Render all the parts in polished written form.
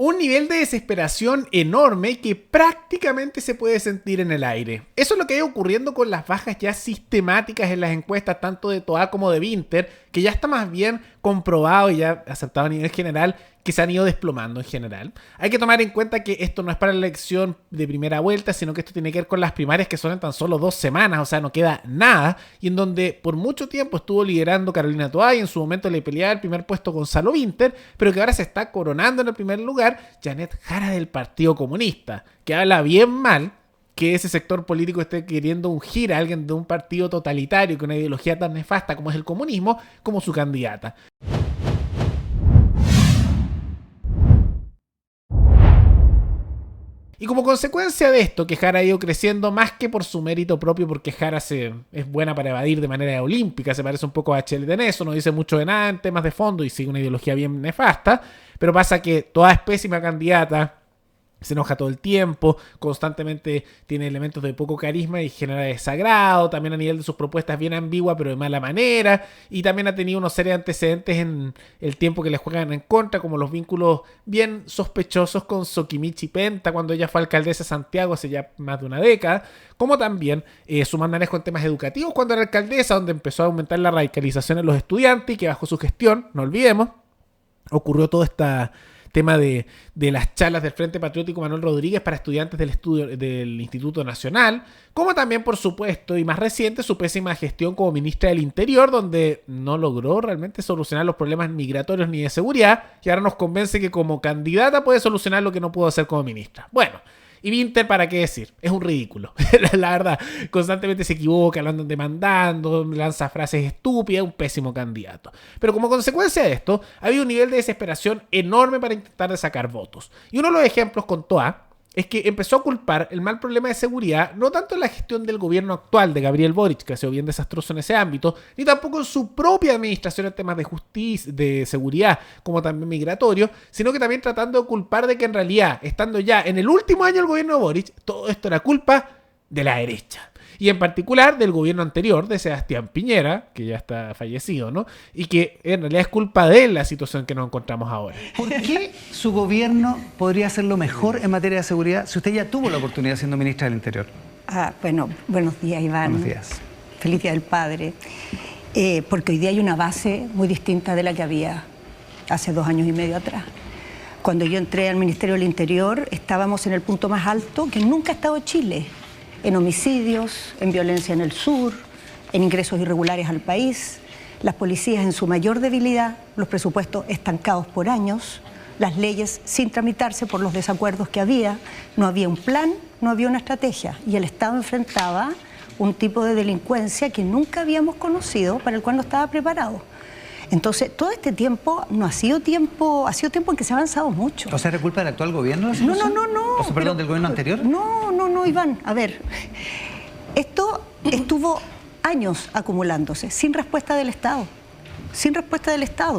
Un nivel de desesperación enorme que prácticamente se puede sentir en el aire. Eso es lo que ha ido ocurriendo con las bajas ya sistemáticas en las encuestas tanto de Toa como de Vinter, que ya está más bien comprobado y ya aceptado a nivel general que se han ido desplomando en general. Hay que tomar en cuenta que esto no es para la elección de primera vuelta, sino que esto tiene que ver con las primarias que son en tan solo 2 semanas, o sea, no queda nada, y en donde por mucho tiempo estuvo liderando Carolina Toa y en su momento le peleaba el primer puesto Gonzalo Vinter, pero que ahora se está coronando en el primer lugar Janet Jara del Partido Comunista, que habla bien mal que ese sector político esté queriendo ungir a alguien de un partido totalitario con una ideología tan nefasta como es el comunismo como su candidata. Y como consecuencia de esto, que Jara ha ido creciendo más que por su mérito propio, porque Jara es buena para evadir de manera olímpica, se parece un poco a Bachelet en eso, no dice mucho de nada en temas de fondo y sigue una ideología bien nefasta, pero pasa que toda es pésima candidata, se enoja todo el tiempo, constantemente tiene elementos de poco carisma y genera desagrado, también a nivel de sus propuestas bien ambigua pero de mala manera, y también ha tenido unos serios antecedentes en el tiempo que le juegan en contra, como los vínculos bien sospechosos con Sokimichi Penta cuando ella fue alcaldesa de Santiago hace ya más de una década, como también su manejo en temas educativos cuando era alcaldesa, donde empezó a aumentar la radicalización en los estudiantes y que bajo su gestión, no olvidemos, ocurrió todo este tema de las charlas del Frente Patriótico Manuel Rodríguez para estudiantes del Instituto Nacional, como también, por supuesto, y más reciente, su pésima gestión como ministra del Interior, donde no logró realmente solucionar los problemas migratorios ni de seguridad, y ahora nos convence que como candidata puede solucionar lo que no pudo hacer como ministra. Bueno, y Vinter, ¿para qué decir? Es un ridículo. La verdad, constantemente se equivoca, lo andan demandando, lanza frases estúpidas, un pésimo candidato. Pero como consecuencia de esto, ha habido un nivel de desesperación enorme para intentar de sacar votos. Y uno de los ejemplos con Toa es que empezó a culpar el mal problema de seguridad no tanto en la gestión del gobierno actual de Gabriel Boric, que ha sido bien desastroso en ese ámbito, ni tampoco en su propia administración en temas de justicia, de seguridad, como también migratorio, sino que también tratando de culpar de que en realidad, estando ya en el último año del gobierno de Boric, todo esto era culpa de la derecha. Y en particular del gobierno anterior, de Sebastián Piñera, que ya está fallecido, ¿no? Y que en realidad es culpa de él la situación que nos encontramos ahora. ¿Por qué su gobierno podría hacerlo mejor en materia de seguridad si usted ya tuvo la oportunidad siendo ministra del Interior? Bueno, buenos días, Iván. Buenos días. Feliz Día del Padre. Porque hoy día hay una base muy distinta de la que había hace 2 años y medio atrás. Cuando yo entré al Ministerio del Interior, estábamos en el punto más alto que nunca ha estado Chile. En homicidios, en violencia en el sur, en ingresos irregulares al país, las policías en su mayor debilidad, los presupuestos estancados por años, las leyes sin tramitarse por los desacuerdos que había, no había un plan, no había una estrategia y el Estado enfrentaba un tipo de delincuencia que nunca habíamos conocido, para el cual no estaba preparado. Entonces, todo este tiempo no ha sido tiempo, ha sido tiempo en que se ha avanzado mucho. ¿O sea, ¿es culpa del actual gobierno? No. ¿O sea, perdón, del gobierno anterior? No, Iván. A ver, esto estuvo años acumulándose, sin respuesta del Estado,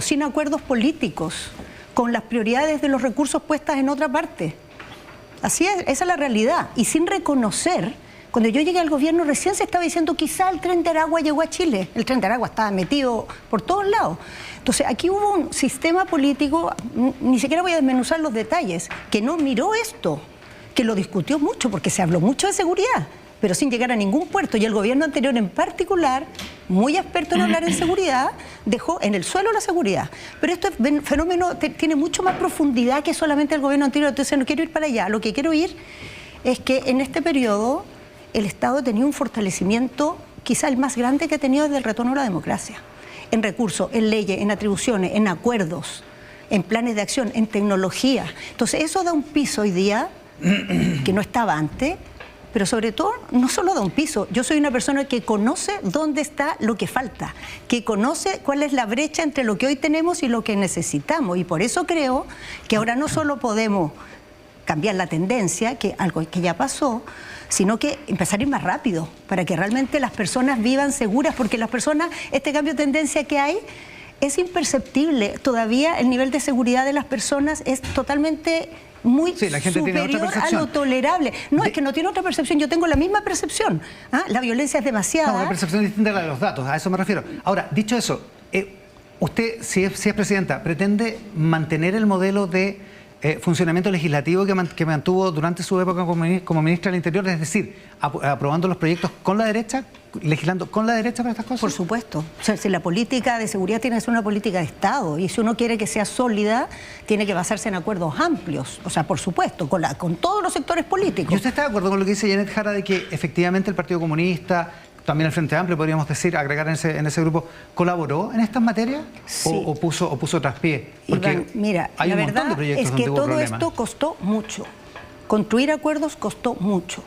sin acuerdos políticos, con las prioridades de los recursos puestas en otra parte. Así es, esa es la realidad. Y sin reconocer, cuando yo llegué al gobierno recién se estaba diciendo quizá el Tren de Aragua llegó a Chile. El Tren de Aragua estaba metido por todos lados. Entonces aquí hubo un sistema político, ni siquiera voy a desmenuzar los detalles, que no miró esto, que lo discutió mucho porque se habló mucho de seguridad, pero sin llegar a ningún puerto. Y el gobierno anterior en particular, muy experto en hablar en seguridad, dejó en el suelo la seguridad. Pero este fenómeno tiene mucho más profundidad que solamente el gobierno anterior. Entonces no quiero ir para allá. Lo que quiero ir es que en este periodo el Estado tenía un fortalecimiento quizá el más grande que ha tenido desde el retorno a la democracia. En recursos, en leyes, en atribuciones, en acuerdos, en planes de acción, en tecnología. Entonces eso da un piso hoy día que no estaba antes, pero sobre todo no solo da un piso. Yo soy una persona que conoce dónde está lo que falta, que conoce cuál es la brecha entre lo que hoy tenemos y lo que necesitamos. Y por eso creo que ahora no solo podemos cambiar la tendencia, que algo que ya pasó, sino que empezar a ir más rápido para que realmente las personas vivan seguras, porque las personas, este cambio de tendencia que hay es imperceptible. Todavía el nivel de seguridad de las personas es totalmente muy la gente superior tiene otra percepción. a lo tolerable. No, es que no tiene otra percepción, yo tengo la misma percepción. La violencia es demasiada. No, una percepción distinta a la de los datos, a eso me refiero. Ahora, dicho eso, usted, si es presidenta, ¿pretende mantener el modelo de funcionamiento legislativo que mantuvo durante su época como ministra del Interior, es decir, aprobando los proyectos con la derecha, legislando con la derecha para estas cosas? Por supuesto. O sea, si la política de seguridad tiene que ser una política de Estado y si uno quiere que sea sólida, tiene que basarse en acuerdos amplios. O sea, por supuesto, con todos los sectores políticos. ¿Y usted está de acuerdo con lo que dice Janet Jara de que efectivamente el Partido Comunista, también el Frente Amplio, podríamos decir, agregar en ese grupo, colaboró en estas materias? Sí. ¿O puso traspié? Porque Iván, mira, hay la un montón de verdad proyectos es que donde hubo todo problemas. esto costó mucho. Construir acuerdos costó mucho.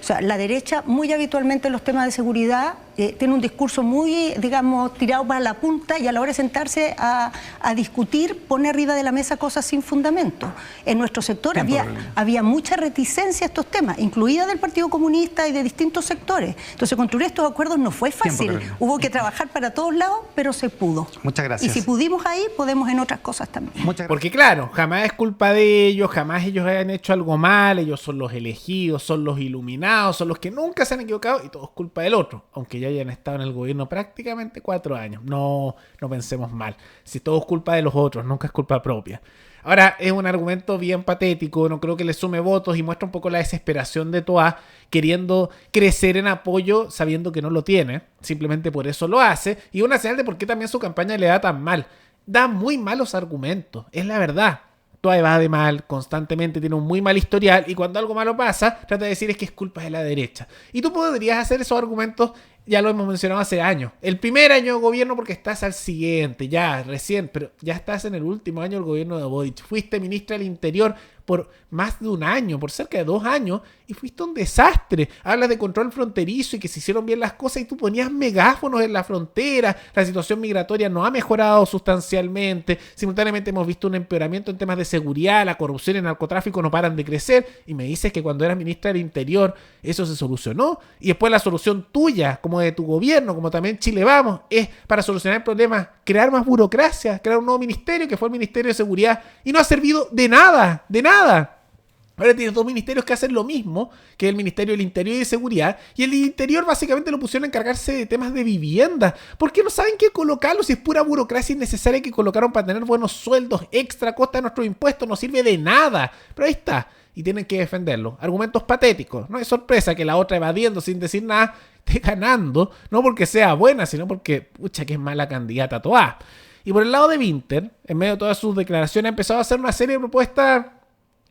O sea, la derecha muy habitualmente en los temas de seguridad tiene un discurso muy, digamos, tirado para la punta y a la hora de sentarse a discutir pone arriba de la mesa cosas sin fundamento. En nuestro sector había mucha reticencia a estos temas, incluida del Partido Comunista y de distintos sectores. Entonces construir estos acuerdos no fue fácil. Hubo que trabajar para todos lados, pero se pudo. Muchas gracias. Y si pudimos ahí, podemos en otras cosas también. Porque claro, jamás es culpa de ellos, jamás ellos hayan hecho algo mal, ellos son los elegidos, son los iluminados, son los que nunca se han equivocado y todo es culpa del otro, aunque ya hayan estado en el gobierno prácticamente 4 años. No pensemos mal. Si todo es culpa de los otros, nunca es culpa propia. Ahora, es un argumento bien patético, no creo que le sume votos y muestra un poco la desesperación de Toá queriendo crecer en apoyo sabiendo que no lo tiene. Simplemente por eso lo hace. Y una señal de por qué también su campaña le da tan mal. Da muy malos argumentos, es la verdad. Toá evade mal, constantemente tiene un muy mal historial y cuando algo malo pasa, trata de decir es que es culpa de la derecha. Y tú podrías hacer esos argumentos, ya lo hemos mencionado hace años. El primer año de gobierno porque estás al siguiente, ya, recién, pero ya estás en el último año del gobierno de Boric. Fuiste ministra del Interior por más de un año, por cerca de 2 años, y fuiste un desastre. Hablas de control fronterizo y que se hicieron bien las cosas y tú ponías megáfonos en la frontera. La situación migratoria no ha mejorado sustancialmente. Simultáneamente hemos visto un empeoramiento en temas de seguridad, la corrupción y el narcotráfico no paran de crecer. Y me dices que cuando eras ministra del Interior eso se solucionó. Y después la solución tuya, como de tu gobierno, como también Chile Vamos, es para solucionar el problema, crear más burocracia, crear un nuevo ministerio que fue el Ministerio de Seguridad y no ha servido de nada, de nada. Ahora tienes 2 ministerios que hacen lo mismo, que es el Ministerio del Interior y de Seguridad, y el Interior básicamente lo pusieron a encargarse de temas de vivienda. ¿Por qué no saben qué colocarlo? Si es pura burocracia innecesaria que colocaron para tener buenos sueldos extra a costa de nuestros impuestos, no sirve de nada. Pero ahí está, y tienen que defenderlo. Argumentos patéticos. No es sorpresa que la otra evadiendo sin decir nada esté ganando, no porque sea buena, sino porque, pucha, que es mala candidata Toá. Y por el lado de Winter, en medio de todas sus declaraciones, ha empezado a hacer una serie de propuestas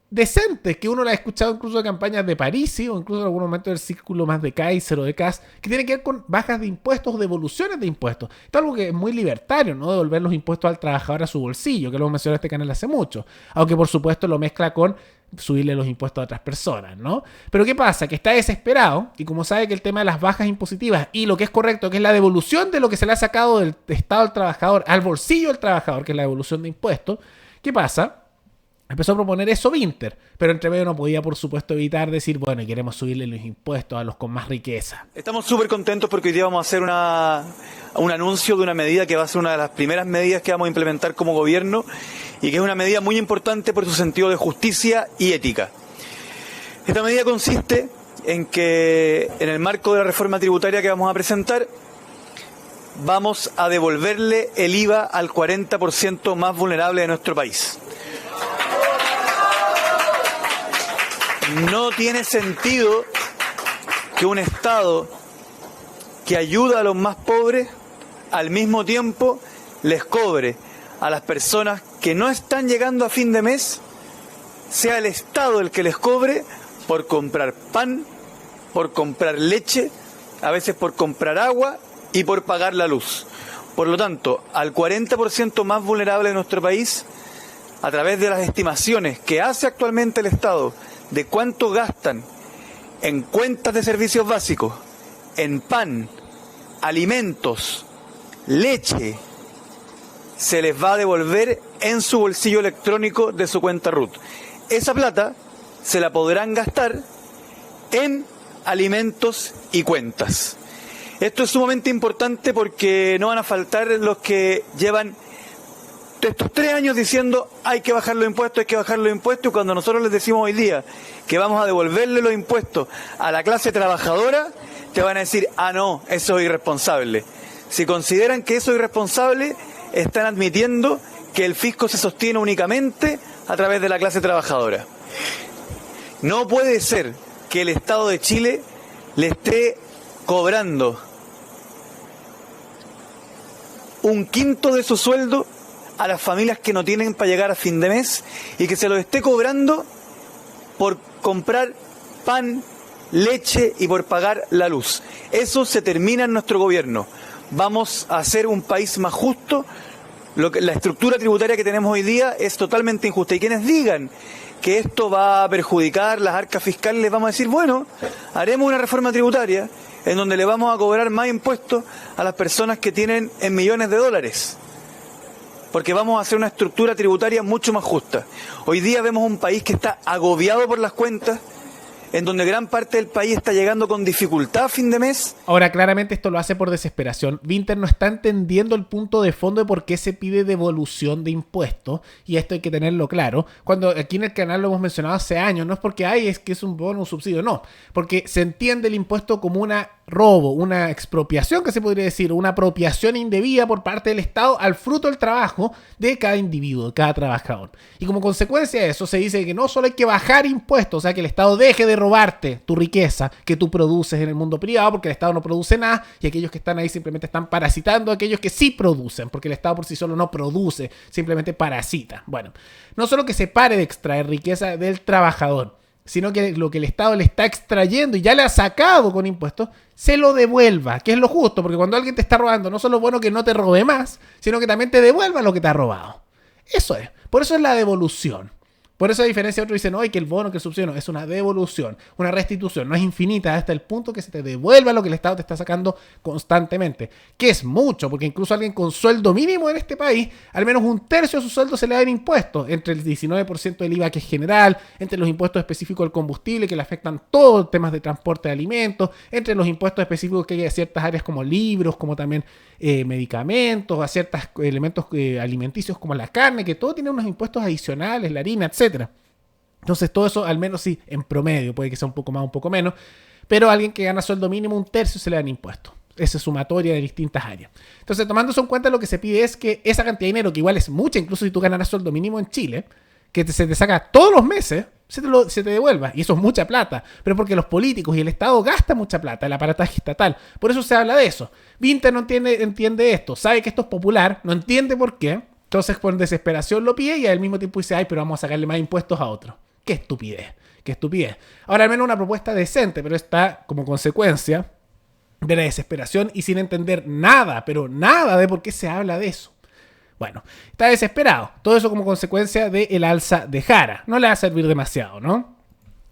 decentes, que uno la ha escuchado incluso de campañas de Parisi o incluso en algún momento del círculo más de Kaiser o de Kass, que tiene que ver con bajas de impuestos o devoluciones de impuestos. Esto es algo que es muy libertario, ¿no? Devolver los impuestos al trabajador a su bolsillo, que lo hemos mencionado en este canal hace mucho. Aunque por supuesto lo mezcla con subirle los impuestos a otras personas, ¿no? Pero ¿qué pasa? Que está desesperado y como sabe que el tema de las bajas impositivas y lo que es correcto, que es la devolución de lo que se le ha sacado del Estado al trabajador al bolsillo del trabajador, que es la devolución de impuestos, ¿qué pasa? Empezó a proponer eso Winter, pero entre medio no podía, por supuesto, evitar decir, bueno, queremos subirle los impuestos a los con más riqueza. Estamos súper contentos porque hoy día vamos a hacer un anuncio de una medida que va a ser una de las primeras medidas que vamos a implementar como gobierno y que es una medida muy importante por su sentido de justicia y ética. Esta medida consiste en que, en el marco de la reforma tributaria que vamos a presentar, vamos a devolverle el IVA al 40% más vulnerable de nuestro país. No tiene sentido que un Estado que ayuda a los más pobres al mismo tiempo les cobre a las personas que no están llegando a fin de mes, sea el Estado el que les cobre por comprar pan, por comprar leche, a veces por comprar agua y por pagar la luz. Por lo tanto, al 40% más vulnerable de nuestro país, a través de las estimaciones que hace actualmente el Estado de cuánto gastan en cuentas de servicios básicos, en pan, alimentos, leche, se les va a devolver en su bolsillo electrónico de su cuenta RUT. Esa plata se la podrán gastar en alimentos y cuentas. Esto es sumamente importante porque no van a faltar los que llevan estos 3 años diciendo hay que bajar los impuestos, y cuando nosotros les decimos hoy día que vamos a devolverle los impuestos a la clase trabajadora, te van a decir, ah no, eso es irresponsable. Si consideran que eso es irresponsable, están admitiendo que el fisco se sostiene únicamente a través de la clase trabajadora. No puede ser que el Estado de Chile le esté cobrando un quinto de su sueldo a las familias que no tienen para llegar a fin de mes y que se lo esté cobrando por comprar pan, leche y por pagar la luz. Eso se termina en nuestro gobierno. Vamos a hacer un país más justo. La estructura tributaria que tenemos hoy día es totalmente injusta. Y quienes digan que esto va a perjudicar las arcas fiscales, les vamos a decir, bueno, haremos una reforma tributaria en donde le vamos a cobrar más impuestos a las personas que tienen en millones de dólares. Porque vamos a hacer una estructura tributaria mucho más justa. Hoy día vemos un país que está agobiado por las cuentas, en donde gran parte del país está llegando con dificultad a fin de mes. Ahora, claramente esto lo hace por desesperación. Winter no está entendiendo el punto de fondo de por qué se pide devolución de impuestos, y esto hay que tenerlo claro. Cuando aquí en el canal lo hemos mencionado hace años, no es porque es que es un bono, un subsidio, no. Porque se entiende el impuesto como una robo, una expropiación, que se podría decir, una apropiación indebida por parte del Estado al fruto del trabajo de cada individuo, de cada trabajador. Y como consecuencia de eso se dice que no solo hay que bajar impuestos, o sea, que el Estado deje de robarte tu riqueza que tú produces en el mundo privado, porque el Estado no produce nada, y aquellos que están ahí simplemente están parasitando a aquellos que sí producen, porque el Estado por sí solo no produce, simplemente parasita. Bueno, no solo que se pare de extraer riqueza del trabajador, sino que lo que el Estado le está extrayendo y ya le ha sacado con impuestos, se lo devuelva, que es lo justo, porque cuando alguien te está robando, no solo es bueno que no te robe más, sino que también te devuelva lo que te ha robado. Eso es, por eso es la devolución. Por eso, a diferencia de otros dicen, no, que el bono, que el subsidio, no, es una devolución, una restitución, no es infinita hasta el punto que se te devuelva lo que el Estado te está sacando constantemente, que es mucho, porque incluso alguien con sueldo mínimo en este país, al menos un tercio de su sueldo se le da en impuestos, entre el 19% del IVA que es general, entre los impuestos específicos del combustible que le afectan todos temas de transporte de alimentos, entre los impuestos específicos que hay a ciertas áreas como libros, como también medicamentos, a ciertos elementos alimenticios como la carne, que todo tiene unos impuestos adicionales, la harina, etc. Entonces todo eso, al menos sí, en promedio, puede que sea un poco más, un poco menos, pero a alguien que gana sueldo mínimo, un tercio se le dan impuestos. Esa es sumatoria de distintas áreas. Entonces, tomando eso en cuenta, lo que se pide es que esa cantidad de dinero, que igual es mucha, incluso si tú ganaras sueldo mínimo en Chile, que se te saca todos los meses, se te devuelva. Y eso es mucha plata. Pero porque los políticos y el Estado gastan mucha plata, el aparataje estatal. Por eso se habla de eso. Winter no entiende esto. Sabe que esto es popular, no entiende por qué. Entonces, por desesperación lo pide y al mismo tiempo dice, pero vamos a sacarle más impuestos a otros. ¡Qué estupidez! ¡Qué estupidez! Ahora, al menos una propuesta decente, pero está como consecuencia de la desesperación y sin entender nada, pero nada de por qué se habla de eso. Bueno, está desesperado. Todo eso como consecuencia del alza de Jara. No le va a servir demasiado, ¿no?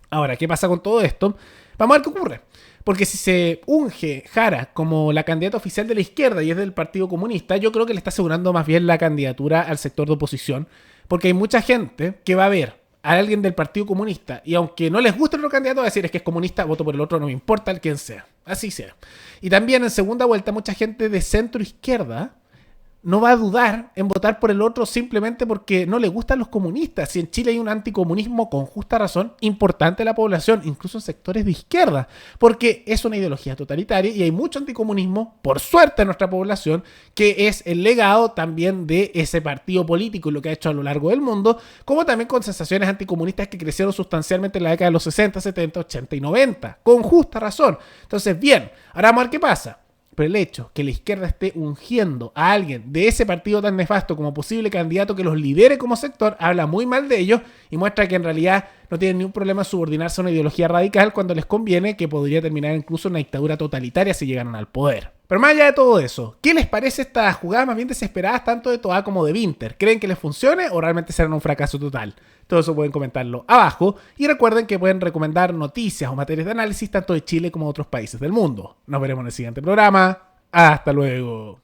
Ahora, ¿qué pasa con todo esto? Vamos a ver qué ocurre. Porque si se unge Jara como la candidata oficial de la izquierda y es del Partido Comunista, yo creo que le está asegurando más bien la candidatura al sector de oposición. Porque hay mucha gente que va a ver a alguien del Partido Comunista y aunque no les guste el otro candidato, va a decir, es que es comunista, voto por el otro, no me importa el quien sea. Así sea. Y también en segunda vuelta mucha gente de centro izquierda no va a dudar en votar por el otro simplemente porque no le gustan los comunistas. Si en Chile hay un anticomunismo con justa razón importante en la población, incluso en sectores de izquierda, porque es una ideología totalitaria y hay mucho anticomunismo, por suerte, en nuestra población, que es el legado también de ese partido político y lo que ha hecho a lo largo del mundo, como también con sensaciones anticomunistas que crecieron sustancialmente en la década de los 60, 70, 80 y 90, con justa razón. Entonces, bien, ahora vamos a ver qué pasa. Pero el hecho que la izquierda esté ungiendo a alguien de ese partido tan nefasto como posible candidato que los lidere como sector, habla muy mal de ellos y muestra que en realidad no tienen ningún problema en subordinarse a una ideología radical cuando les conviene, que podría terminar incluso en una dictadura totalitaria si llegaran al poder. Pero más allá de todo eso, ¿qué les parece estas jugadas más bien desesperadas tanto de Toa como de Winter? ¿Creen que les funcione o realmente serán un fracaso total? Todo eso pueden comentarlo abajo y recuerden que pueden recomendar noticias o materias de análisis tanto de Chile como de otros países del mundo. Nos veremos en el siguiente programa. Hasta luego.